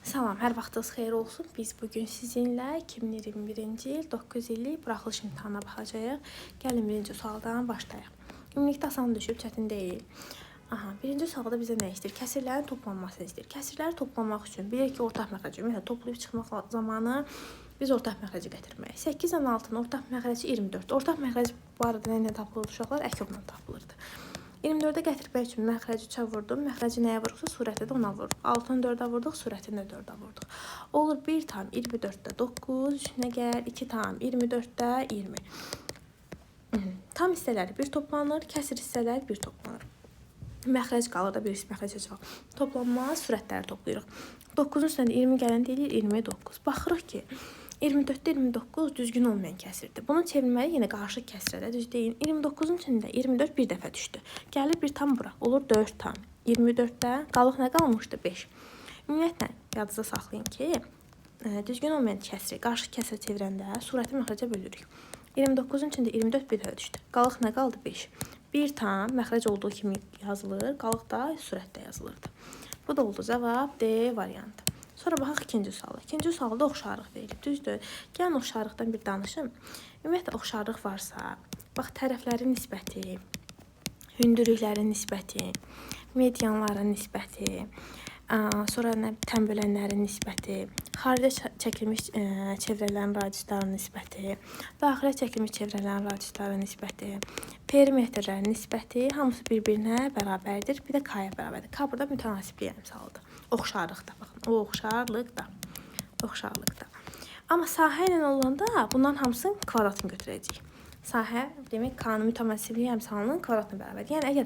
Salam, hər vaxtınız xeyir olsun. Biz bugün sizinlə 2021-ci il 9 illik buraxılış imtahanına baxacağıq. Gəlin birinci sualdan başlayaq. Ümumilikdə asan düşüb, çətin deyil. Birinci sualda bizə nə istəyir? Kəsirlərin toplanmasını istəyir. Kəsirləri toplamaq üçün bilirik ki, ortaq məxrəci, ümumiyyətlə toplayıb çıxmaq zamanı biz ortaq məxrəci gətirməliyik. 8 ilə 6-nın ortaq məxrəci 24. Ortaq məxrəc bu arada nə ilə tapılır uşaqlar? Əkobla tapılırdı. 24-ə gətirmək üçün məxrəci 3-ə vurdum. Məxrəci nəyə vuruqsa surəti də ona vuruq. 6-nı 4-ə vurduq, surətini də 4-ə vurduq. Olur 1 tam 24-də 9, üstünə gəl 2 tam 24-də 20. Tam hissələri 1 toplanır, kəsir hissələri 1 toplanır. Məxrəc qalır da bir məxrəcə çıxır. Toplanma sürətləri toplayırıq. 9-un üstündə 20 gələn deyilir 29. Baxırıq ki, 24-də 29 düzgün olmayan kəsirdir. Bunu çevirməli yenə qarışıq kəsirə, düz deyil. 29-un içində 24 bir dəfə düşdü. Gəlir bir tam bura. Olur 4 tam. 24-də qalıq nə qalmışdı? 5. Ümumiyyətlə, yadınızda saxlayın ki, düzgün olmayan kəsiri qarışıq kəsirə çevirəndə surəti məxrəcə bölürük. 29-un içində 24 bir dəfə düşdü. Qalıq nə qaldı? 5. 1 tam məxrəc olduğu kimi yazılır. Qalıq da surətdə yazılırdı. Bu da oldu cavab D variantı. Sonra baxaq ikinci suala. İkinci sualda oxşarlıq verilib, düzdür? Gəlin oxşarlıqdan bir danışım. Ümumiyyətlə oxşarlıq varsa, bax tərəflərin nisbəti, hündürlüklərin nisbəti, medianların nisbəti, sonra tənbölənlərin nisbəti, xaricə çəkilmiş çevrələrin radiuslarının nisbəti, daxilə çəkilmiş çevrələrin radiuslarının nisbəti, perimetrlərin nisbəti hamısı bir-birinə bərabərdir. Bir də K-yə bərabərdir. K burada mütənasiblik əmsalıdır. Oxşarlıqda, baxın, o oxşarlıqda. Amma sahə ilə olanda bunların hamısının kvadratını götürəcəyik. Sahə, demək, K-nın mütənasiblik əmsalının kvadratına bərabərdir. Yəni, əgər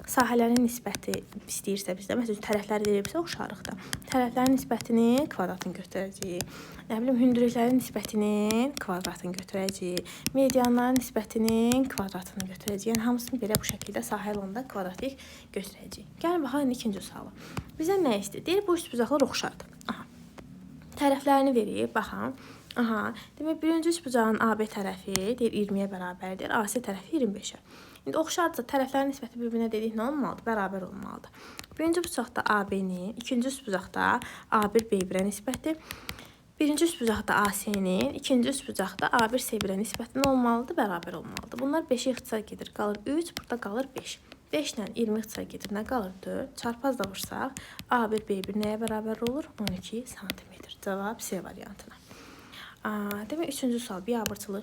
sahələrin nisbəti istəyirsə bizdə, məsələn, tərəfləri verilibsə oxşarlıqda, tərəflərin nisbətinin kvadratını götürəcəyik. Nə bilim, hündürlüklərin nisbətinin kvadratını götürəcəyik. Medianların nisbətinin kvadratını götürəcəyik. Yəni, hamısını belə bu şəkildə sahə olanda kvadratlik götürəcəyik. Gəlin, baxaq, ikinci suala. Bizə nə istəyir? Deyir, bu üçbucaqlar oxşardır. Tərəflərini verib, baxın. Demək, birinci üçbucağın AB tərəfi deyir 20-yə bərabərdir, AC tərəfi 25-ə. İndi oxşardırsa, tərəflərin nisbəti bir-birinə dedik nə olmalıdır? Bərabər olmalıdır. Birinci bucaqda AB-nin, ikinci üçbucaqda A1 B1-ə nisbəti, birinci üçbucaqda AC-nin, ikinci üçbucaqda A1 C1-ə nisbəti nə olmalıdır? Bərabər olmalıdır. Bunlar 5-ə ixtisar gedir, qalır 3, burada qalır 5. 5 ilə 20 ixtisar gedir, nə qalır? 4. Çarpaz da vursaq, A1 B1 nəyə bərabər olur? 12 cm. Cavab C variantına. Demək, üçüncü sual, biabırçılıq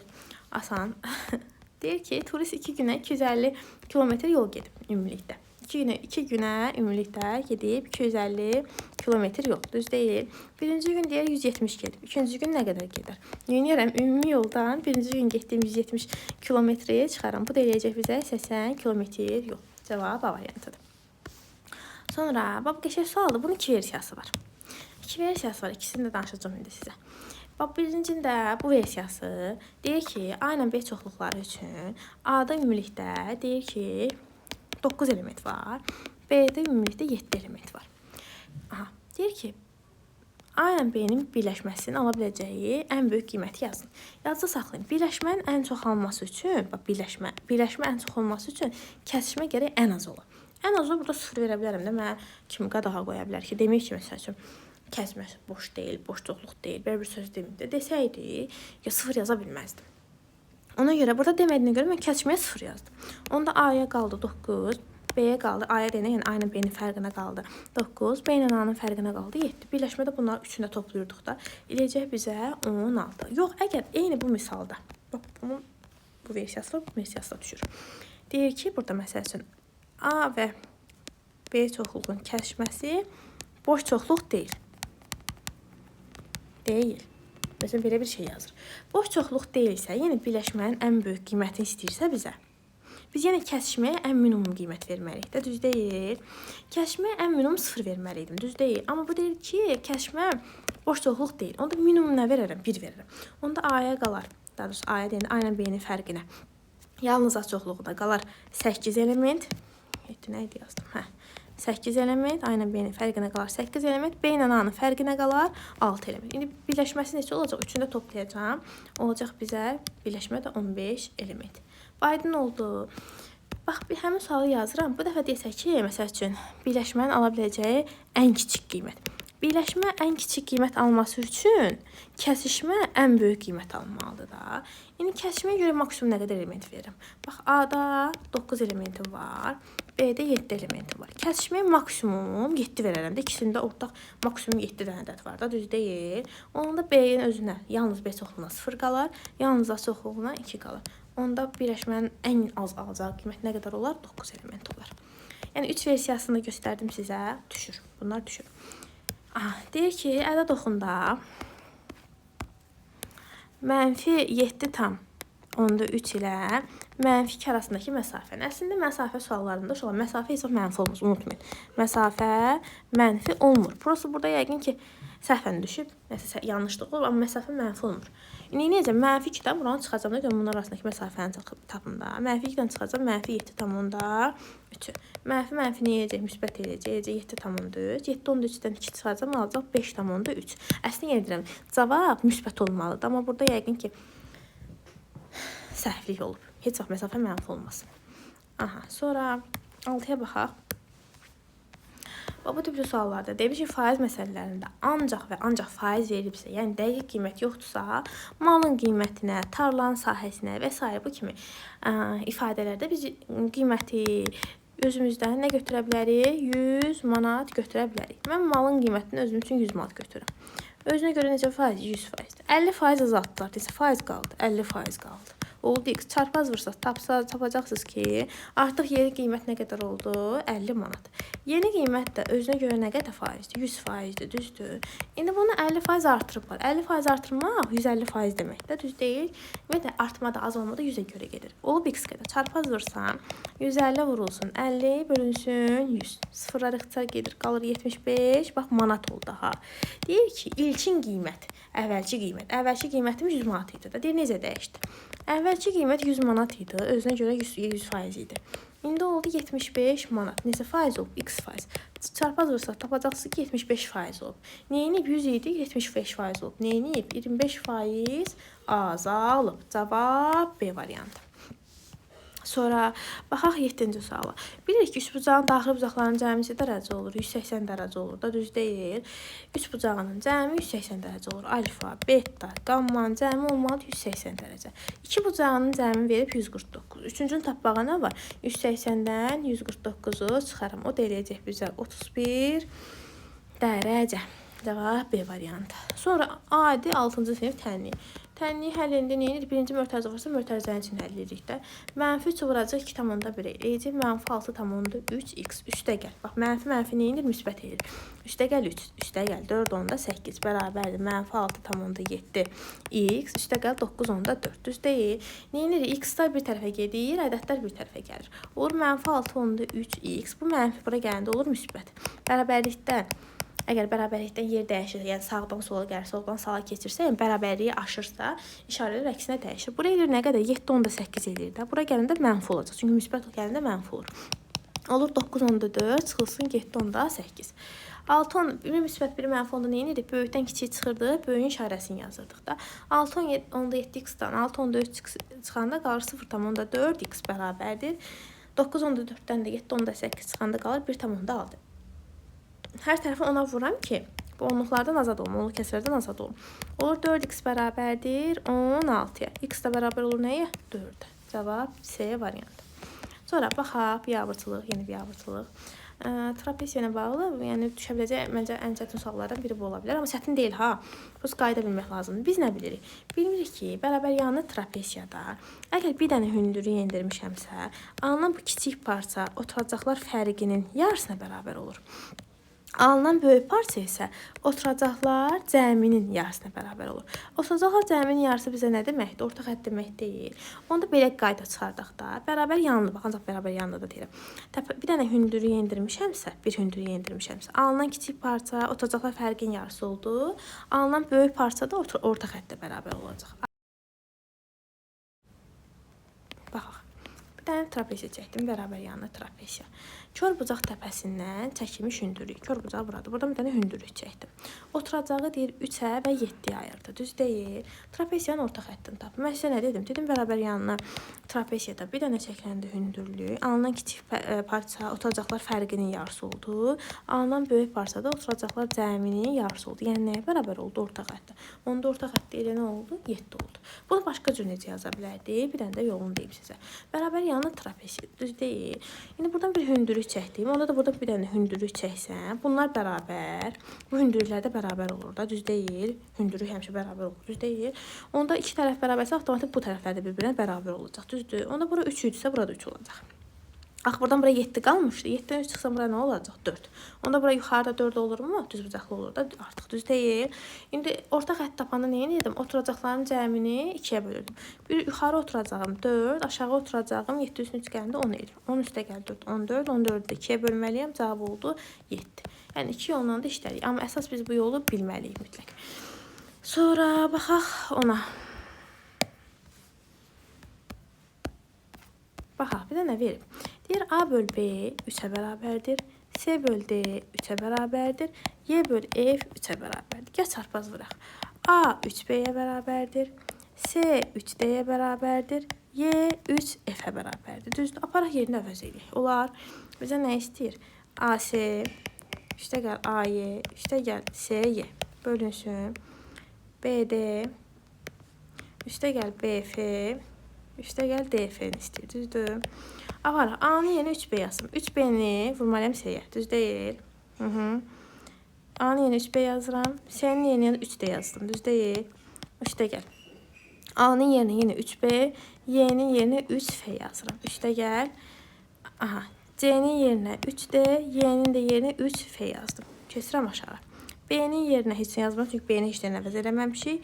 asan. Deyir ki, turist 2 günə 250 kilometr yol gedib ümumilikdə. 2 günə ümumilikdə gedib 250 kilometr yol, düz deyil. Birinci gün deyir 170 gedib, ikinci gün nə qədər gedər? Yönəyərəm, ümumi yoldan birinci gün getdiyim 170 kilometrəyə çıxaram. Bu da eləyəcək bizə 80 kilometr yol. Cavab A variantıdır. Sonra, bax, qəşəng sualdır. Bunun 2 versiyası var. 2 versiyası var, ikisini də danışacağım indi sizə. Bax, birincində bu versiyası deyir ki, A ilə B çoxluqları üçün A-da ümumilikdə deyir ki, 9 element var, B-də ümumilikdə 7 element var. Deyir ki, A ilə B-nin birləşməsinin ala biləcəyi ən böyük qiyməti yazın. Yazıda saxlayın. Birləşmənin ən çox alması üçün, bax, birləşmə ən çox olması üçün kəsişmə gərək ən az ola. Ən azı burada 0 verə bilərəm də, mənə kimi qadağa qoya bilər ki, demək ki, məsəl üçün, kəsmə boş deyil, boş çoxluq deyil, belə bir söz deməkdə desəydi, ya 0 yaza bilməzdim. Ona görə burada demədiyinə görə mən kəsməyə 0 yazdım. Onda A-ya qaldı 9, B-yə qaldı, A-ya deyənə, yəni A ilə B-nin fərqinə qaldı 9, B ilə A-nın fərqinə qaldı 7. Birləşmədə bunları üçünü də toplayırdıq da, eləyəcək bizə 16. Yox, əgər eyni bu misalda, bax, bunun bu versiyası var, bu versiyası da düşür. Deyir ki, burada məsəl üçün A və B çoxluğun kəsişməsi boş çoxluq deyil. Deyil. Məsələn, belə bir şey yazır. Boş çoxluq deyilsə, yəni birləşmənin ən böyük qiymətini istəyirsə bizə, biz yenə kəsişməyə ən minimum qiymət verməliyik də, düz deyil. Kəsişməyə ən minimum 0 verməliydim, düz deyil. Amma bu deyir ki, kəsişmə boş çoxluq deyil. Onda minimum nə verərəm? 1 verərəm. Onda A-ya qalar, daha doğrusu A-ya deyəndə A ilə B-nin fərqinə. Yalnız A çoxluğu da qalar 8 element. Nə idi yazdım? 8 element, A ilə B-nin fərqinə qalar 8 element, B ilə A-nın fərqinə qalar 6 element. İndi birləşməsi neçə olacaq? Üçünü də toplayacağım. Olacaq bizə birləşmə də 15 element. Aydın oldu. Bax, həmin sualı yazıram. Bu dəfə desək ki, məsəl üçün, birləşmənin ala biləcəyi ən kiçik qiymət. birləşmə ən kiçik qiymət alması üçün kəsişmə ən böyük qiymət almalıdır da. Yəni kəsişməyə görə maksimum nə qədər element verirəm? Bax, A-da 9 elementi var, B-də 7 elementi var. Kəsişməyə maksimum 7 verərəm də. İkisində ortaq maksimum 7 dənə ədəd var da, düz deyil. Onda B-yin özünə yalnız B çoxluğuna 0 qalar, yalnız A çoxluğuna 2 qalar. Onda birləşmənin ən az alacağı qiymət nə qədər olar? 9 element olar. Yəni 3 versiyasını göstərdim sizə. Düşür. Bunlar düşür. Deyir ki, ədəd oxunda -7,3 ilə -2 arasındakı məsafə. Əslində məsafə suallarında şu an məsafə heç vaxt mənfi olmaz, unutmayın. Məsafə mənfi olmur. Burası burada yəqin ki səhvən düşüb, nəsə yanlışlıq olur, amma məsafə mənfi olmur. İndi necə? -2-dən buranı çıxacağım da görün bunlar arasındakı məsafəni tapın da. -2-dən çıxacağım -7,3. Mənfi nə edəcək? Müsbət edəcək. 7,3. 7,3-dən 2 çıxacağım, alacaq 5,3. Əslində yenə deyirəm, cavab müsbət olmalıdır, amma burada yəqin ki səhvlik olub. Heç vaxt məsafə mənfi olmaz. Sonra 6-ya baxaq. Bu tipli suallarda demiş ki, faiz məsələlərində ancaq və ancaq faiz verilibsə, yəni dəqiq qiymət yoxdursa, malın qiymətinə, tarlanın sahəsinə və s. bu kimi ifadələrdə biz qiyməti özümüzdən nə götürə bilərik? 100 manat götürə bilərik. Mən malın qiymətini özüm üçün 100 manat götürürəm. Özünə görə necə faiz? 100%. 50% azaltdılar. Desə faiz qaldı. 50% qaldı. Oldu x. Çarpaz vursanız tapacaqsınız ki, artıq yeni qiymət nə qədər oldu? 50 manat. Yeni qiymət də özünə görə nə qədər faizdir? 100%dir, düzdür. İndi bunu 50% artırıblar. 50% artırmaq 150% deməkdir, düz deyil. Və də artma da azalma da 100-ə görə gedir. Olub x qədər. Çarpaz vursam 150 vurulsun 50 bölünsün 100. Sıfırlar ixtisar gedir, qalır 75. Bax, manat oldu ha. Deyir ki, ilkin qiymət, əvvəlki qiymət. Əvvəlki qiymətimiz 100 manat idi da. Deyir, necə dəyişdi? Əvvəlki qiymət 100 manat idi, özünə görə 100% idi. İndi oldu 75 manat. Neçə faiz olub? X faiz. Çarpaz vursaq tapacaqsınız ki 75% olub. Neyinib? 100 idi, 75% olub. Neyinib? 25% azalıb. Cavab B variantı. Sonra baxaq 7-ci suala. Bilirik ki, üçbucağın daxili bucaqlarının cəmi neçə dərəcə olur? 180 dərəcə olur da, düz deyil. Üçbucağının cəmi 180 dərəcə olur. Alfa, beta, qammanın cəmi olmalıdır 180 dərəcə. İki bucağının cəmi verib 149. Üçüncünü tapmağa nə var? 180-dən 149-u çıxarım. O da eləyəcək bizə 31 dərəcə. Cavab B variantı. Sonra adi 6-cı sinif tənliyi. Tənliyi həll edəndə nə edir? Birinci mötərizə varsa mötərizənin üçün həll edirik də. -3 vuracaq 2,1 eləyəcək. -6,3x üstəgəl. Bax, mənfi nə edir? Müsbət edir. Üstəgəl 3, üstəgəl 4,8 bərabərdir. -6,7 x üstəgəl 9,4. Düz deyil. Nə edir? X-lar bir tərəfə gedir, ədədlər bir tərəfə gəlir. Olur -6,3x. Bu mənfi bura gələndə olur müsbət. Bərabərlikdən əgər bərabərlikdən yer dəyişir, yəni sağdan sola gəlir, soldan sağa keçirsə, yəni bərabərliyi aşırsa, işarələr əksinə dəyişir. Buraya gəlir nə qədər? 7,8 eləyir də. Buraya gələndə mənfi olacaq. Çünki müsbət gələndə mənfi olur. Olur 9,4 çıxılsın 7,8. 6, biri müsbət, biri mənfi onda nə edirik? Böyükdən kiçik çıxırdı, böyüyün işarəsini yazırdıq da. 6,7x-dan 6,4 çıxanda qalır 0,4x bərabərdir. 9,4-dən də 7,8 çıxanda qalır 1,6. Hər tərəfi ona vuram ki, bu onluqlardan azad olum, onluq kəsrlərdən azad olum. Olur 4x bərabərdir 16-ya. X də bərabər olur nəyə? 4-ə. Cavab C variantı. Sonra baxaq, biabırçılıq, yeni biabırçılıq. Trapesiya ilə bağlı, yəni düşə biləcək məncə ən çətin suallardan biri bu ola bilər. Amma çətin deyil ha. Biz qayda bilmək lazımdır. Biz nə bilirik? Bilmirik ki, bərabər yanlı trapesiyada əgər bir dənə hündürü yendirmişəmsə, alınan bu kiçik parça oturacaqlar fərqinin yarısına bərabər olur. Alınan böyük parça isə oturacaqlar cəminin yarısına bərabər olur. Oturacaqlar cəminin yarısı bizə nə deməkdir? Orta xətt demək deyil. Onda belə qayda çıxardaq da. Bərabər yanlı, bax, ancaq bərabər yanlı da deyirəm. Bir dənə hündürü yendirmişəmsə, alınan kiçik parça oturacaqlar fərqin yarısı oldu. Alınan böyük parça da orta xəttə bərabər olacaq. Baxaq. Bir dənə trapesiya çəkdim, bərabər yanına trapesiya. Kör bucaq təpəsindən çəkilmiş hündürlük. Kör bucağı buradır. Buradan bir dənə hündürlük çəkdim. Oturacağı deyir 3-ə və 7-yə ayırdı. Düz deyil. Trapesiyanın orta xəttini tap. Mən sizə nə dedim? Dedim bərabər yanına trapesiyada bir dənə çəkiləndə hündürlük. Alınan kiçik parça oturacaqlar fərqinin yarısı oldu. Alınan böyük parçada oturacaqlar cəminin yarısı oldu. Yəni nəyə bərabər oldu? Orta xəttə. Onda orta xəttdə elə nə oldu? 7 oldu. Bunu başqa cür necə yaza bilərdik? Bir dənə də yolunu deyim sizə. Bərabər yanına trapesiya. Düz deyil. İndi buradan bir hündürlük çəkdim. Onda da burada bir dənə hündürlük çəksəm, bunlar bərabər. Bu hündürlüklər də bərabər olur da, düz deyil. Hündürlük həmişə bərabər olur, düz deyil. Onda iki tərəf bərabərsə, avtomatik bu tərəflər də bir-birinə bərabər olacaq, düzdür. Onda bura 3 idisə, burada 3 olacaq. Ax, buradan buraya 7 qalmışdı. 7-dən 3 çıxsam buraya nə olacaq? 4. Onda buraya yuxarıda 4 olurmu? Düz bucaqlı olur da, artıq düz deyil. İndi orta xətt tapanda nə edirdim? Oturacaqların cəmini 2-yə bölürdüm. Bir yuxarı oturacağım 4, aşağı oturacağım 7 üstün 3 gəlində 10 edir. 10 üstə gəl 4, 14, 14-ü də 2-yə bölməliyəm. Cavab oldu 7. Yəni 2 yolla da işləyik. Amma əsas biz bu yolu bilməliyik mütləq. Sonra baxaq ona. Baxaq, bir də nə verib? Deyir, A böl B 3-ə bərabərdir. C böl D 3-ə bərabərdir. Y böl F 3-ə bərabərdir. Gəl çarpaz vuraq. A 3B-yə bərabərdir. C 3D-yə bərabərdir. Y 3F-ə bərabərdir. Düzdür. Aparaq yerinə əvəz eləyək. Olar. Bizə nə istəyir? AC, üstə gəl AY, üstə gəl CY bölünsün. BD, üstə gəl BF, üstə gəl DF-ni istəyir. Düzdür. Avara, A-nı yeni 3B yazım. 3B-ni vurmalıyam C-yə. Düz deyil. A-nı yeni 3B yazıram. C-nin yeni 3D yazdım. Düz deyil. Üstə gəl. A-nın yerinə yeni 3B, Y-nin yerinə 3F yazıram. Üstə gəl. Aha. C-nin yerinə 3D, Y-nin də yerinə 3F yazdım. Keçirəm aşağı. B-nin yerinə heç nə yazmıram, çünki B-ni heç nə əvəz eləməmişik.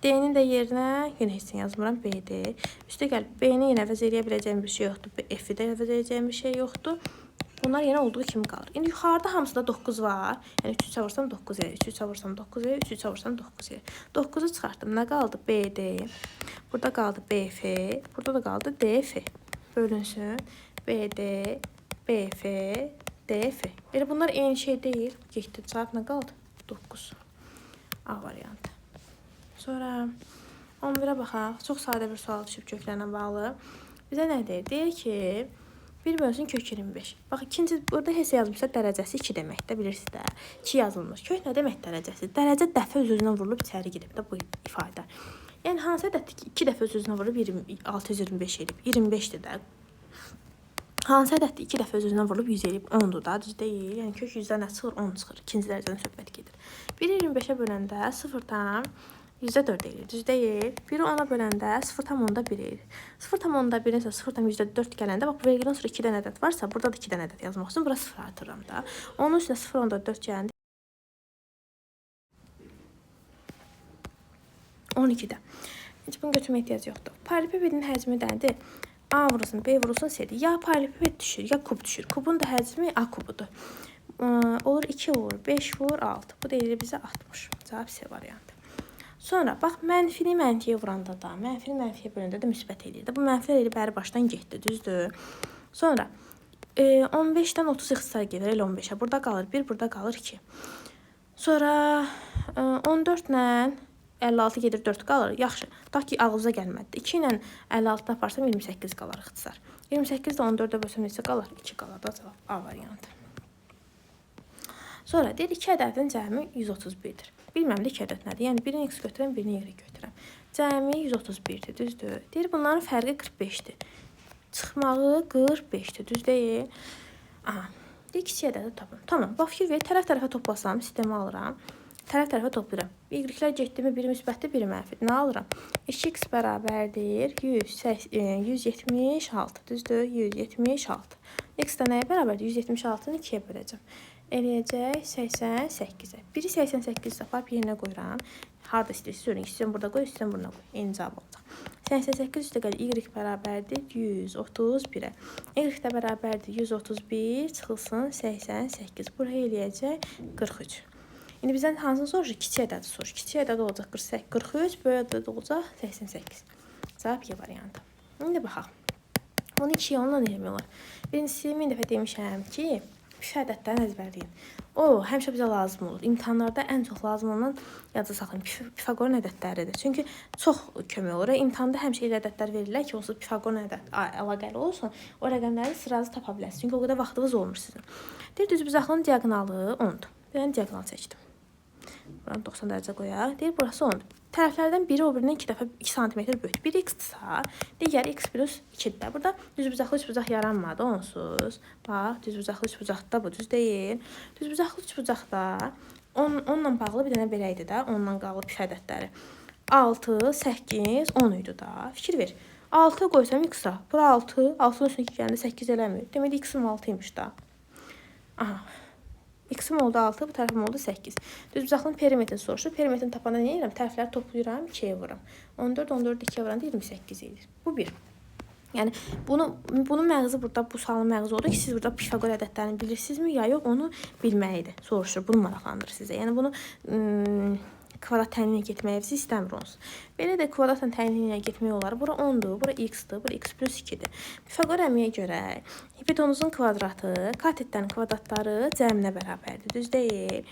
D-nin də yerinə yenə heç nə yazmıram, BD. Üstə gəl, B-ni yenə əvəz eləyə biləcəyim bir şey yoxdur, F-i də əvəz eləyəcəyim bir şey yoxdur. Bunlar yenə olduğu kimi qalır. İndi yuxarıda hamısında 9 var. Yəni 3-ü çavursam 9 elə, 3-ü çavursam 9 elə, 3-ü çavursam 9 elə. 9-u çıxartdım. Nə qaldı? BD. Burada qaldı BF. Burada da qaldı DF. Bölünsün. BD, BF, DF. Elə bunlar eyni şey deyil. Getdi. Cavab nə qaldı? 9. A variantı. Sonra 11-ə baxaq. Çox sadə bir sual düşüb köklərlə bağlı. Bizə nə deyir? Deyir ki, 1 bölünsün kök 25. Bax, ikinci, burada heç yazmışsa dərəcəsi 2 deməkdə, bilirsiniz də. 2 yazılmış. Kök nə demək dərəcəsi? Dərəcə dəfə öz-özünə vurulub içəri girib də bu ifadə. Yəni, hansı ədəddir ki, 2 dəfə öz-özünə vurulub 625 edib? 25-dir də. Hansı ədəddir 2 dəfə öz-özünə vurulub 100 edib? 10-dur da, düz deyil. Yəni, kök 100-dən nə çıxır? 10 çıxır. İkinci dərəcədən söhbət gedir. 1-i 25-ə böləndə 0-dan %4 edir. Düz deyil. 1-i 10-a böləndə 0,1 edir. 0,1-in isə 0,4 gələndə, bax, vergülün sonra 2 dənə ədəd varsa, burada da 2 dənə ədəd yazmaq üçün bura 0 artırıram da. Onun üstünə 0,4 gələndə 12-də. Heç bunu götürmə ehtiyac yoxdur. Paralelipipedin həcmi nədir? A vurulsun, B vurulsun, C-dir. Ya paralelipiped düşür, ya kub düşür. Kubun da həcmi A kubudur. Olur 2 vur, 5 vur, 6. Bu deyilir bizə 60. Cavab C variantı. Sonra, bax, mənfini mənfiyə vuranda da, mənfini mənfiyə bölündə də müsbət eləyir. Bu mənfilər elə bəri başdan getdi, düzdür. Sonra, 15-dən 30 ixtisar gedir, elə 15-ə. Burada qalır 1, burada qalır 2. Sonra, 14-lə 56 gedir, 4 qalır. Yaxşı, ta ki, ağlıza gəlmədi. 2 ilə 56-dan aparsam 28 qalır ixtisar. 28 də 14-ə bölsəm neçə qalır? 2 qalır da cavab A variantı. Sonra, deyir, 2 ədədin cəmi 131-dir. Bilməm də 2 ədəd nədir? Yəni, birini x götürəm, birini y götürəm. Cəmi 131-dir, düzdür. Deyir, bunların fərqi 45-dir. Çıxmağı 45-dir, düz deyil. Aha, deyir, kiçik ədədi tapın. Tamam, bax, fikir ver, tərəf-tərəfə toplasam, sistemi alıram. Tərəf-tərəfə toplayıram. Y-lər getdimi, biri müsbətdir, biri mənfidir. Nə alıram? 2x bərabərdir 176, düzdür, 176. X də nəyə bərabərdir? 176-nı 2-yə böləcəm. Eləyəcək 88-ə. Biri 88 aparıb yerinə qoyuram. Harada istəyirsiniz, görün, istəyirəm burada qoy, istəyirəm burada qoy. Eyni cavab olacaq. 88 üstə gəlir, y bərabərdir 131-ə. Y də bərabərdir 131, çıxılsın 88. Buraya eləyəcək 43. İndi bizdən hansını soruşur? Kiçik ədədi soruşur. Kiçik ədədi olacaq 43, böyük ədədi olacaq 88. Cavab Y variantı. İndi baxaq. Bunu 2 yolla eləmək olar. Birincisi, min dəfə demişəm ki, püf ədədlərini əzbərləyin. O, həmişə bizə lazım olur. İmtahanlarda ən çox lazım olan yadda saxlayın. Pifaqorun ədədləridir. Çünki çox kömək olur. İmtahanda həmişə elə ədədlər verirlər ki, onsuz Pifaqorun ədəd əlaqəli olsun. O rəqəmləri sırası tapa biləsiniz. Çünki o qədər vaxtınız olmur sizin. Deyir, düzbucaqlının diaqonalı 10-dur. Ben diaqonal çəkdim. Buranı 90 dərəcə qoyaq. Deyir, burası 10-dur. Tərəflərdən biri o birindən 2 dəfə 2 sm böyük. Biri x-dırsa, digəri x plus 2-dir. Burada düzbucaqlı üçbucaq yaranmadı onsuz. Bax, düzbucaqlı üçbucaqda bu düz deyil. Düzbucaqlı üçbucaqda 10-la bağlı bir dənə belə idi də, 10-la bağlı püf ədədləri. 6, 8, 10 idi da. Fikir ver. 6 qoysam x-a. Bura 6, 6-nın üstünə 2 gələndə 8 eləmir. Deməli x-im 6-ymış da. Aha. X-im oldu 6, bu tərəfim oldu 8. Düzbucaqlının perimetrini soruşdu. Perimetrini tapanda nə edirəm? Tərəfləri toplayıram, 2-yə vururam. 14, 14, 2-yə vuranda 28 edir. Bu 1. Yəni bunun məğzi burada, bu sualın məğzi oldu ki, siz burada Pifaqor ədədlərini bilirsinizmi ya yox, onu bilməyidir. Soruşur, bunu maraqlandırır sizə. Yəni bunu kvadrat təlininə getməyinizi istəmir onsuz. Belə də kvadratla təlininə getmək olar. Bura 10-dur, bura x-dır, bura x plus 2-dir. Pifaqor əmiyə görə hipotenuzun kvadratı katetlərin kvadratları cəminə bərabərdir. Düz deyil.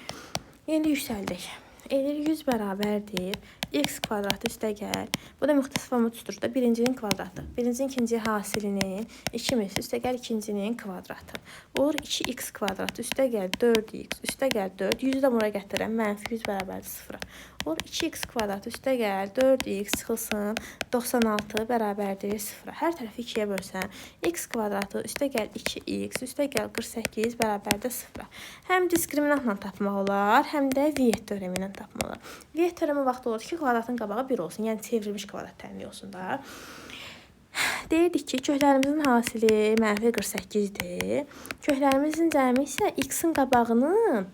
İndi yüksəldik. Elir 100 bərabərdir. X kvadratı üstə gəl. Bu da müxtəsif forma tutur da birincinin kvadratı. Birincinin ikinci hasilinin 2 üstə gəl ikincinin kvadratı. Olur 2x kvadratı üstə gəl 4x üstə gəl 4. 100-ü də bura gətirəm. Mənfi 100 bərabərdir 0-a. Olur 2x kvadratı üstə gəl 4x çıxılsın 96 bərabərdir 0-a. Hər tərəfi 2-yə bölsən. X kvadratı üstə gəl 2x üstə gəl 48 bərabərdir 0-a. Həm diskriminantla tapmaq olar, həm də Viet teoremi ilə tapmaq olar. Viet teoremi vaxtı olur ki, kvadratın qabağı 1 olsun. Yəni çevrilmiş kvadrat təmin olsun da. Deyirdik ki, köklərimizin hasili mənfi 48-dir. Köklərimizin cəmi isə x-in qabağının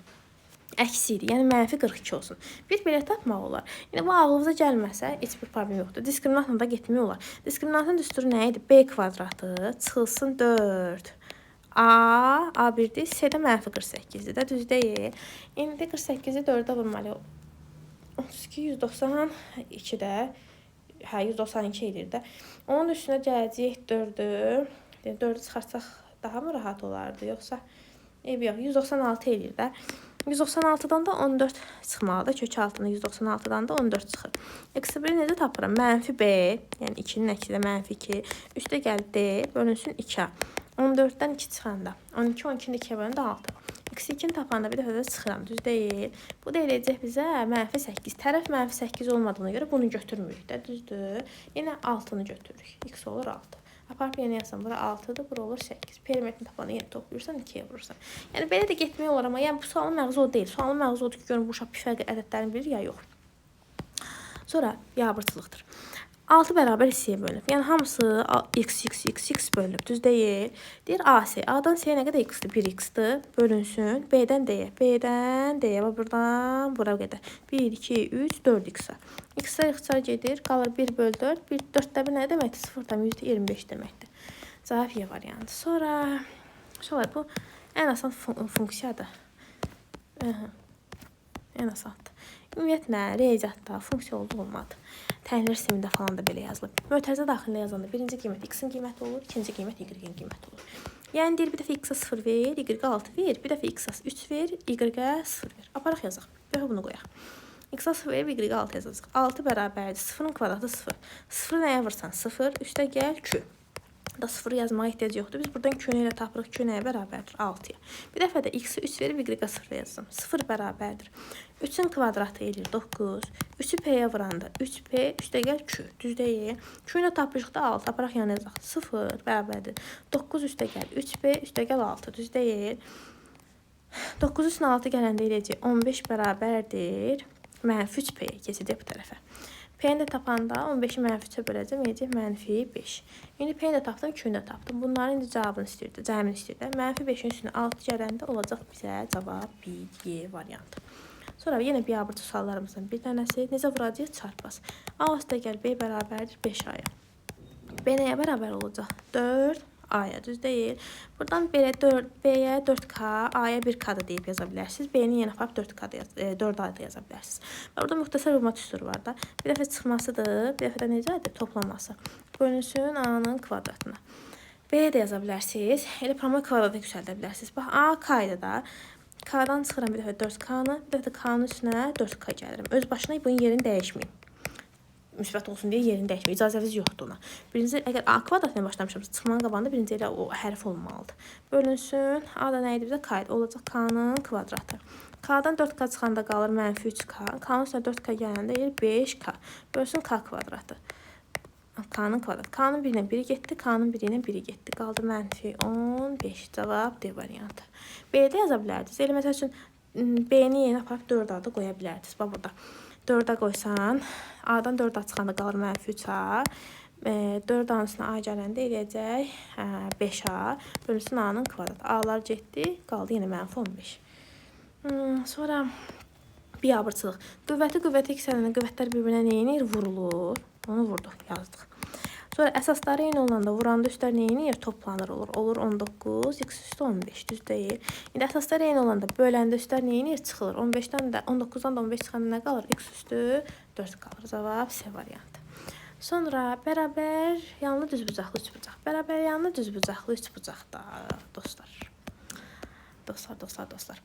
əksidir. Yəni mənfi 42 olsun. Bir belə tapmaq olar. Yəni bu ağlınıza gəlməsə heç bir problem yoxdur. Diskriminantla da getmək olar. Diskriminantın düsturu nə idi? B kvadratı çıxılsın 4. A1-dir, C-də mənfi 48-dir də, düz deyil. İndi 48-i 4-ə vurmalıyıq. 32, 192-də, hə, 192 edir də. Onun üstünə gələcək 4-ü. 4-ü çıxarsaq daha mı rahat olardı, yoxsa? Yox, 196 edir də. 196-dan da 14 çıxmalıdır. Kök altında 196-dan da 14 çıxır. X1 necə tapıram? Mənfi B, yəni 2-nin əksi də mənfi 2. Üstə gəl D, bölünsün 2-a. 14-dən 2 çıxanda. 12, 12-nin 2-yə bölündə 6. X2-ni tapanda bir dəfə də çıxıram, düz deyil. Bu da eləyəcək bizə mənfi 8. Tərəf mənfi 8 olmadığına görə bunu götürmürük də, düzdür. Yenə 6-nı götürürük. X olur 6. Aparıb yeni yazsam, bura 6-dır, bura olur 8. Perimetrini tapanda yeni toplayırsan, 2-yə vurursan. Yəni belə də getmək olar, amma yəni bu sualın məğzi o deyil. Sualın məğzi odur ki, görün bu uşaq püf ədədlərini bilir ya yox. Sonra biabırçılıqdır. 6 bərabər hissəyə bölünüb. Yəni hamısı x bölünüb. Düz deyil. Deyir AC. A-dan C-yə nə qədər x-dir? 1x-dir. Bölünsün. B-dən D-yə. B-dən D-yə. Buradan bura qədər. 1, 2, 3, 4x-a. X-lər ixtisar gedir. Qalır 1 bölü 4. 4-də 1 nə deməkdir? 0-dan %25 deməkdir. Cavab Y variantı. Sonra bu ən asan funksiyadır. Ən asandır. Ümumiyyətlə, riyaziyyatda funksiya olmadı. Təhlil sistemində falan da belə yazılıb. Mötərizə daxilində yazanda birinci qiymət x-in qiyməti olur, ikinci qiymət y-in qiyməti olur. Yəni deyir, bir dəfə x-a 0 ver, y-a 6 ver, bir dəfə x-a 3 ver, y-a 0 ver. Aparaq yazaq. Yox, bunu qoyaq. X-a 0 verib, y-a 6 yazacaq. 6 bərabərdir, 0-ın kvadratı 0. 0 nəyə vursan? 0, üstə gəl Q. Da 0 yazmağa ehtiyac yoxdur. Biz buradan Q-nə ilə tapırıq. Q nəyə bərabərdir? 6-ya. Bir dəfə də x-i 3 verib, y-a 0 yazsam. 0 bərabərdir. 3-ün kvadratı edir 9. 3-ü P-yə vuranda 3P üstə gəl Q. Düz deyil. Q-nə tapışıqda 6. Aparaq yana yazaq. 0 bərabərdir. 9 üstə gəl 3P üstə gəl 6. Düz deyil. 9 üstünə 6 gələndə eləyəcək. 15 bərabərdir. Mənfi 3P-yə keçəcək bu tərəfə. P-ni də tapanda 15-i mənfi 3-ə böləcəm, eləyəcək mənfi 5. İndi P-ni də tapdım, Q-ni də tapdım. Bunların indi cavabını istəyirdi, cəmini istəyirdi. Mənfi 5-in üstünə 6 gələndə olacaq bizə cavab B variantı. Sonra yenə biabırçı suallarımızdan bir dənəsi. Necə vuracaq? Çarpaz. A üstə gəl B bərabərdir 5A-ya. B nəyə bərabər olacaq? 4A-ya, düz deyil. Buradan belə B-yə 4K, A-ya 1K-da deyib yaza bilərsiniz. B-ni yenə aparıb 4A-da yaza bilərsiniz. Burada müxtəsər vurma düsturu var da. Bir dəfə çıxmasıdır, bir dəfə də necədir? Toplaması. Bölünsün A-nın kvadratına. B də yaza bilərsiniz. Elə promo kvadrata yüksəldə bilərsiniz. Bax, A K-da da K-dan çıxıram bir dəfə 4K-nı, bir dəfə K-nın üstünə 4K gəlirim. Öz başına bunun yerini dəyişməyin. Müsbət olsun deyə yerini dəyişməyin. İcazəniz yoxdur ona. Birinci, əgər A kvadratla başlamışamsa, çıxmanın qabağında birinci elə o hərf olmalıdır. Bölünsün. A da nə idi bizə? K idi. Olacaq K-nın kvadratı. K-dan 4K çıxanda qalır mənfi 3K. K-nın üstünə 4K gələndə yer 5K. Bölünsün K kvadratı. K-nın kvadratı. K-nın biri ilə biri getdi, K-nın biri ilə biri getdi. Qaldı mənfi 15. Cavab D variantı. B-də yaza bilərdiniz. Elə məsəl üçün B-ni yeni aparıb 4A da qoya bilərdiniz. Bax burada. 4A qoysan, A-dan 4A çıxanda qalır mənfi 3A. 4A-nın üstünə A gələndə eləyəcək 5A. Bölünsün A-nın kvadratı. A-lar getdi, qaldı yenə mənfi 15. Sonra biabırçılıq. Qüvvəti yüksələnə qüvvətlər bir-birinə neyinir? Vurulur. Onu vurduq, yazdıq. Sonra əsasları eyni olanda vuranda üstlər neyinir? Toplanır olur. Olur 19, x üstü 15, düz deyil. İndi əsasları eyni olanda böləndə üstlər neyinir? Çıxılır. 15-dən də 19-dan da 15 çıxanda nə qalır? X üstü 4 qalır. Cavab C variantı. Sonra bərabər yanlı düzbucaqlı üçbucaq. Bərabər yanlı düzbucaqlı üçbucaqda dostlar. Dostlar.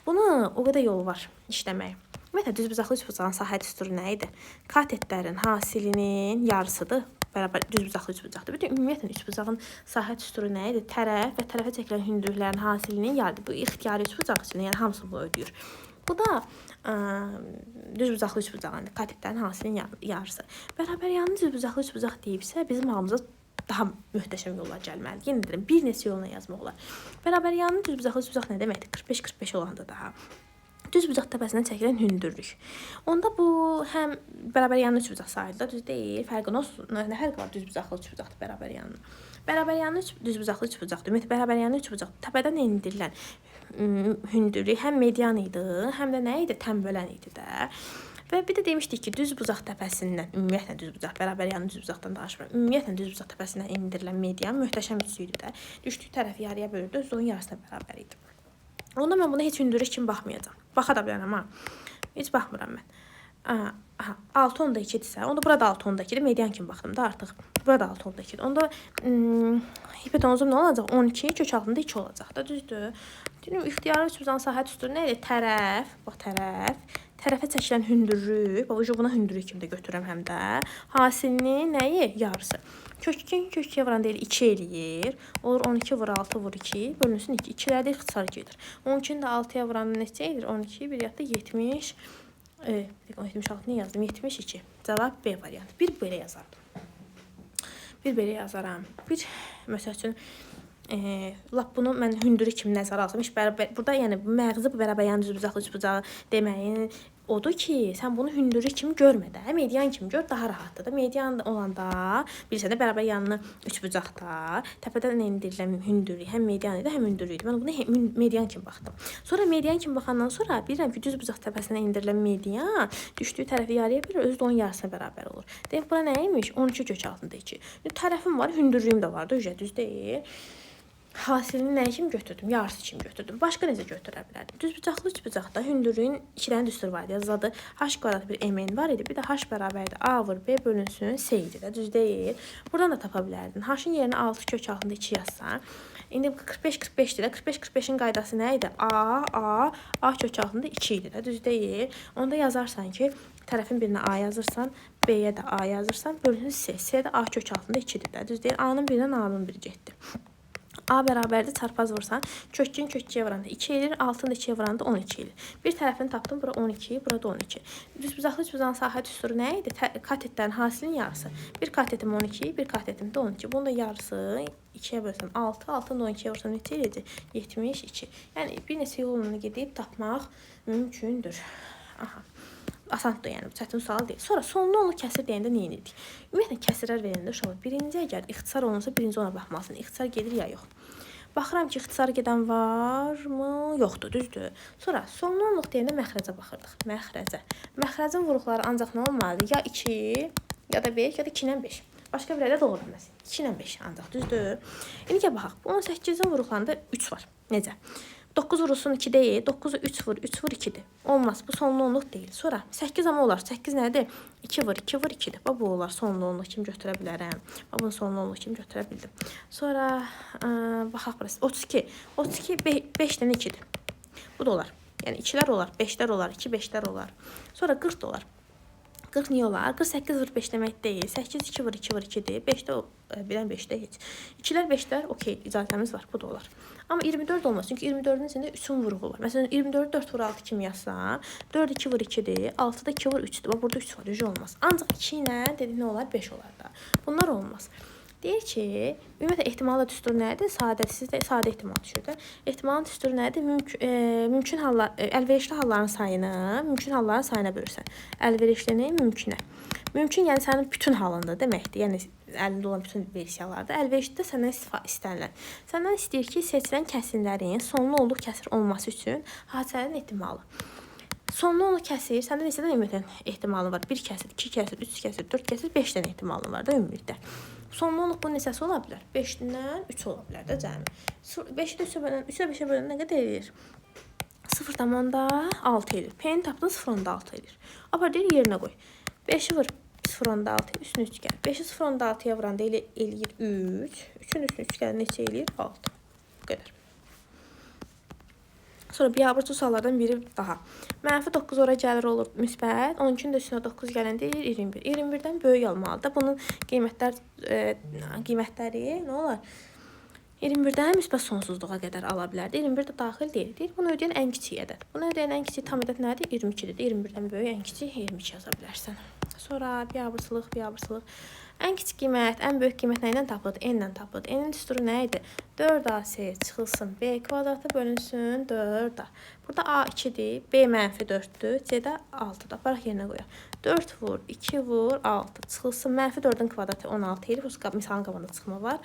Bunu o qədər yol var işləmək. Ümumiyyətlə, düzbucaqlı üçbucağın sahə düsturu nə idi? Katetlərin hasilinin yarısıdır. Bərabər düzbucaqlı üçbucaqdır. Bütün ümumiyyətlə, üçbucağın sahə düsturu nə idi? Tərəf və tərəfə çəkilən hündürlüklərin hasilinin yarıdır. Bu, ixtiyari üçbucaq üçün, yəni hamısını bu ödəyir. Bu da düzbucaqlı üçbucağın, katetlərin hasilinin yarısı. Bərabər yanlı düzbucaqlı üçbucaq deyibsə, bizim halımıza daha möhtəşəm yollar gəlməlidir. Yenə deyirəm, bir neçə yolla yazmaq olar. Bərabər yanlı düzbucaqlı üçbucaq nə deməkdir? 45-45 olanda daha. Düzbucaq təpəsindən çəkilən hündürlük. Onda bu həm bərabər yanlı üçbucaq sayılır, düz deyil. Fərqi nə fərqi var düzbucaqlı üçbucaqdır bərabər yanlı. Bərabər yanlı düzbucaqlı üçbucaqdır. Ümumiyyətlə bərabər yanlı üçbucaq təpədən endirilən hündürlük həm median idi, həm də nə idi? Tənbölən idi də. Və bir də demişdik ki, düzbucaq təpəsindən, ümumiyyətlə düzbucaq, bərabər yanlı düzbucaqdan danışmıram. Ümumiyyətlə düzbucaq təpəsindən endirilən median möhtəşəm üçlüydü də. Düşdüyü tərəfi yarıya bölürdü, özü onun yarısına bərabər idi. Onda mən buna heç hündürlük kimi baxmayacağam. Baxa da bilərəm ha. Heç baxmıram mən. 6.2-dirsə, onda burada 6.2-dir. Median kimi baxdım da artıq. Burada 6.2-dir. Onda hipotenuzum nə olacaq? 12 kök altında 2 olacaq da, düzdür. İxtiyari üçbucağın sahə düsturu nə idi? Tərəf, bax tərəf. Tərəfə çəkilən hündürlük, bax buna hündürlük kimi də götürürəm həm də. Hasilinin nəyi? Yarısı. Kökün köküyə vuran deyil 2 eləyir. Olur 12 vur 6 vur 2. Bölünsün 2. 2-lərdə ixtisar gedir. 12-ni də 6-ya vuran neçə edir? 12, bir yadda 70. 76 nə yazdım? 72. Cavab B variantı. Bir belə yazardım. Bir belə yazaram. Bir, məsəl üçün, lap bunu mən hündürlük kimi nəzərə alsam, burada yəni məğzi bərabər yanlı düzbucaqlı üçbucağı deməyin odur ki, sən bunu hündürlük kimi görmə də, median kimi gör, daha rahatdır da. Median olanda, bilirsən də, bərabər yanlı üçbucaqda təpədən endirilən hündürlük həm median idi, həm hündürlük idi. Mən buna median kimi baxdım. Sonra median kimi baxandan sonra bilirəm ki, düzbucaq təpəsindən endirilən median düşdüyü tərəfi yarıya bölür, özü də onun yarısına bərabər olur. Demək, bura nə imiş? 12 kök altında 2. Tərəfim var, hündürlüyüm də var da, düz deyil. Hasilini nə kimi götürdüm? Yarısı kimi götürdüm. Başqa necə götürə bilərdim? Düzbucaqlı üçbucaqda hündürlüyün 2 dənə düsturu var idi. Yazıldı h kvadrat bir mn var idi. Bir də h bərabərdir a vur b bölünsün c idi də, düz deyil. Buradan da tapa bilərdin. H-ın yerinə 6 kök altında 2 yazsan. İndi 45-45-dir də. 45-45-in qaydası nə idi? A kök altında 2 idi də, düz deyil. Onda yazarsan ki, tərəfin birinə a yazırsan, b-yə də a yazırsan, bölünsün c. C də a kök altında 2-dir də, düz deyil. A-nın birindən A-nın biri getdi. A bərabərdir, çarpaz vursan, kökün kökçüyə vuranda 2 edir, altını 2-yə vuranda 12 edir. Bir tərəfini tapdım, bura 12, burada 12. Düzbucaqlı üçbucağın sahə düsturu nə idi? Katetlərin hasilinin yarısı. Bir katetim 12, bir katetim də 12. Bunun da yarısı 2-yə bölsəm 6, altını da 12-yə vursam neçə eləyəcək? 72. Yəni bir neçə yolunu gedib tapmaq mümkündür. Aha. Asandır, yəni çətin sual deyil. Sonra sonlu onlu kəsir deyəndə nə edirik? Ümumiyyətlə kəsirlər verəndə uşaqlar birinci əgər ixtisar olunsa birinci ona baxmalısın. İxtisar gedir ya yox. Baxıram ki, ixtisar gedən varmı? Yoxdur, düzdür. Sonra sonlu onluq deyəndə məxrəcə baxırdıq. Məxrəcin vuruqları ancaq nə olmalıdır? Ya 2, ya da 5, ya da 2-lə 5. Başqa bir də doğru bilməsin. 2-lə 5 ancaq, düzdür. İndi baxaq. Bu 18-in vuruqlarında 3 var. Necə? 9 vurulsun 2 deyil. 9'u 3 vur. 3 vur 2'dir. Olmaz. Bu sonlu onluq deyil. Sonra 8 amma olar. 8 nədir? 2 vur 2 vur 2'dir. Bu olar. Sonlu onluq kimi götürə bilərəm. Bunun sonlu onluq kimi götürə bildim. Sonra baxaq burası. 32. 32 5 dənə 2'dir. Bu da olar. Yəni 2'lər olar, 5'lər olar, 2 5'lər olar. Sonra 40 da olar. 40 niyə olar? 48 vur 5 demək deyil. 8 2 vur 2 vur 2'dir. 5'də bilən 5'də heç. 2'lər 5'lər okey, icazəmiz var. Bu da olar. Amma 24 olmaz. Çünki 24'ün içində 3'ün vuruğu var. Məsələn 24'ü 4 vur 6 kimi yazsam, 4 2 vur 2'dir. 6'da 2 vur 3'dür. Bax burada 3 var, yüzü olmaz. Ancaq 2 ilə dedik nə olar? 5 olar da. Bunlar olmaz. Deyir ki, ümumiyyətlə ehtimallı düstur nədir? Sizdə sadə ehtimal düşür də. Ehtimalın düsturu nədir? Mümkün hallar, əlverişli halların sayını mümkün halların sayına bölürsən. Əlverişlini mümkünə. Mümkün yəni sənin bütün halında deməkdir. Yəni əlində olan bütün versiyalarda. Əlverişli də səndən istənilən. Səndən istəyir ki, seçilən kəsrlərin sonlu olduğu kəsr olması üçün hadisələrin ehtimalı. Sonlu onluq kəsir. Səndə neçədən ümumiyyətlə ehtimalı var? 1 kəsir, 2 kəsir, 3 kəsir, 4 kəsir, 5 dənə ehtimalı var da ümumilikdə. Sonlu onluq bunun neçəsi ola bilər? 5-dən 3 ola bilər də cəmi. 5-də 3-ə 5-ə bölən nə qədər edir? 0,6 edir. P-ni tapdın 0,6 edir. Apar deyir yerinə qoy. 5'i vur 0,6 üstünü 3 gəl. 5'i 0,6'ya vuranda eləyir 3. 3'ün üstünü 3 gəl neçə eləyir? 6. Bu qədər. Sonra biabırçı suallardan biri daha. -9 ora gəlir olur müsbət. 12'nin də üstünə 9 gələndə 21. 21'dən böyük almalıdır. Bunun qiymətləri nə olar? 21'dən müsbət sonsuzluğa qədər ala bilər. 21 də daxil deyil. Deyir, bunu ödəyən ən kiçik ədəd. Bunu ödəyən ən kiçik tam ədəd nədir? 22'dir. 21'dən böyük ən kiçik 22 yaza bilərsən. Sonra biabırçılıq. Ən kiçik qiymət, ən böyük qiymət nə ilə tapılır? N ilə tapılır. N-in düsturu nə idi? 4AC çıxılsın B kvadratı bölünsün 4A. Burada A 2'dir, B -4'dür, C də 6'dır. Aparaq yerinə qoyaq. 4 vur, 2 vur, 6 çıxılsın. -4'ün kvadratı 16 edir. Bu misalın qabağında çıxma var.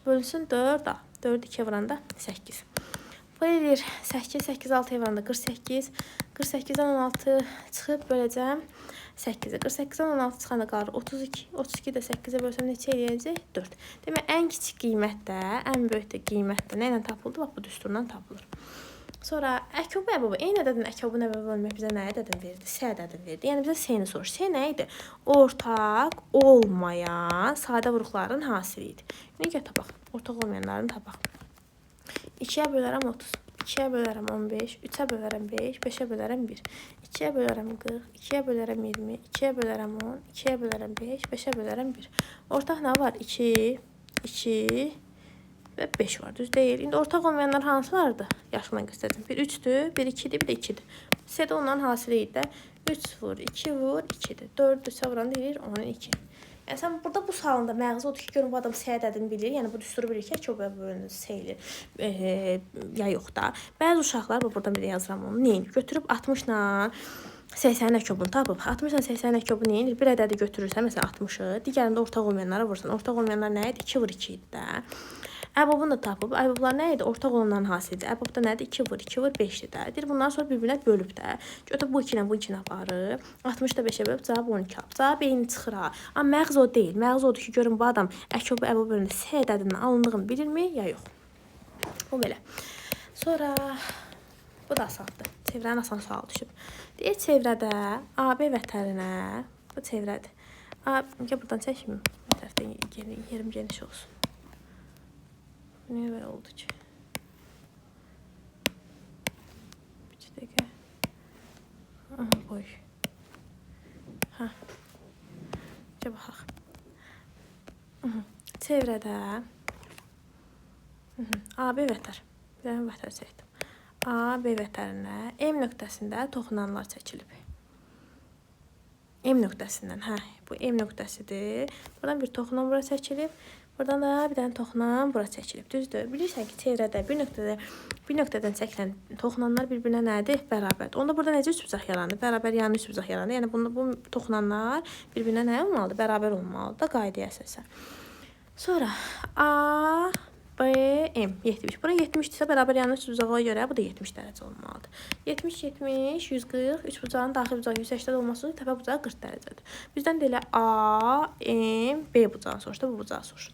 Bölünsün 4A. 4'ü 2'ye vuranda 8. Bu edir 8, 8 6'ya vuranda 48. 48'dən 16 çıxıb böləcəm 8'e. 48'den 16 çıxanda qalır 32. 32 də 8'e bölsəm neçə eləyəcək? 4. Demək, ən kiçik qiymətdə, ən böyük də qiymətdə nə ilə tapıldı? Bax, bu düsturdan tapılır. Sonra əkobu əbəbi. Eyni ədədin əkobunu əbəbi bölmək bizə nə ədədin verdi? S ədədin verdi. Yəni bizə S-ni sorur. S nə idi? Ortaq olmayan sadə vuruqların hasili idi. Necə tapaq? Ortaq olmayanlarını tapaq. 2'ye bölərəm 30. 2'ye bölərəm 15, 3'ə bölərəm 5, 5'ə bölərəm 1. 2'ye bölərəm 40, 2'ye bölərəm 20, 2'ye bölərəm 10, 2'ye bölərəm 5, 5'ə bölərəm 1. Ortaq nə var? 2, 2 və 5 var. Düz deyil. İndi ortaq olmayanlar hansılardır? Yaşla göstərəcəm. Bir 3'dür, bir 2'dir, bir də 2'dir. C-də onların hasili idi də 3 vur, 2 vur, 2'dir. 4'ü 3'ə vuranda deyir 12. Yəni sən burada bu sualında məğzi odur ki, görün bu adam S ədədini bilir. Yəni bu düsturu bilir ki, əkob bölünür sayılır ya yox da. Bəzi uşaqlar buradan bir yazıram onu. Neyin? Götürüb 60-la 80'in əkobunu tapıb. 60-la 80'in əkobu neyin? Bir ədədi götürürsən, məsələn 60'ı, digərində ortaq olmayanlara vursan. Ortaq olmayanlar nə idi? 2 vur 2 idi də. Əbobunu da tapıb. Əboblar nə idi? Ortaq olanların hasilidir. Əbobda nədir? 2 vur 2 vur 5'dir də. Deyir, bundan sonra bir-birinə bölüb də. Götürüb bu 2 ilə bu 2 ilə aparıb. 60 da 5'ə bölüb cavab 12 alıb. Cavab eyni çıxır ha. Amma məğz o deyil. Məğz odur ki, görün bu adam əkobu əbob bölündə S ədədindən alındığını bilirmi ya yox? O belə. Sonra bu da asandır. Çevrənin asan sualı düşüb. Deyir, çevrədə AB vətərinə, bu çevrədir. Buradan çəkməyim. Bu tərəfdən yerim geniş olsun. Niyə belə oldu ki? Bir dəqiqə. Boy. Hə. Baxaq. Çevrədə AB vətər. Bir dənə vətər çəkdim. AB vətərinə M nöqtəsində toxunanlar çəkilib. M nöqtəsindən, hə, bu M nöqtəsidir. Buradan bir toxunan bura çəkilib. Buradan da bir dənə toxunan bura çəkilib. Düzdür. Bilirsən ki, çevrədə bir nöqtədən çəkilən toxunanlar bir-birinə nədir? Bərabərdir. Onda burada necə üçbucaq yaranır? Bərabər yanı üçbucaq yaranır. Yəni bu toxunanlar bir-birinə nə olmalıdır? Bərabər olmalıdır da qaydaya əsasən. Sonra A, B, M 70. Bura 70-dirsə bərabər yanı üçbucağa görə bu da 70 dərəcə olmalıdır. 70, 70, 140, üçbucağın daxil bucağı 180 olması üçün təpə bucağı 40 dərəcədir. Bizdən də elə A, M, B bucağı soruşdu, bu bucağı soruşdu.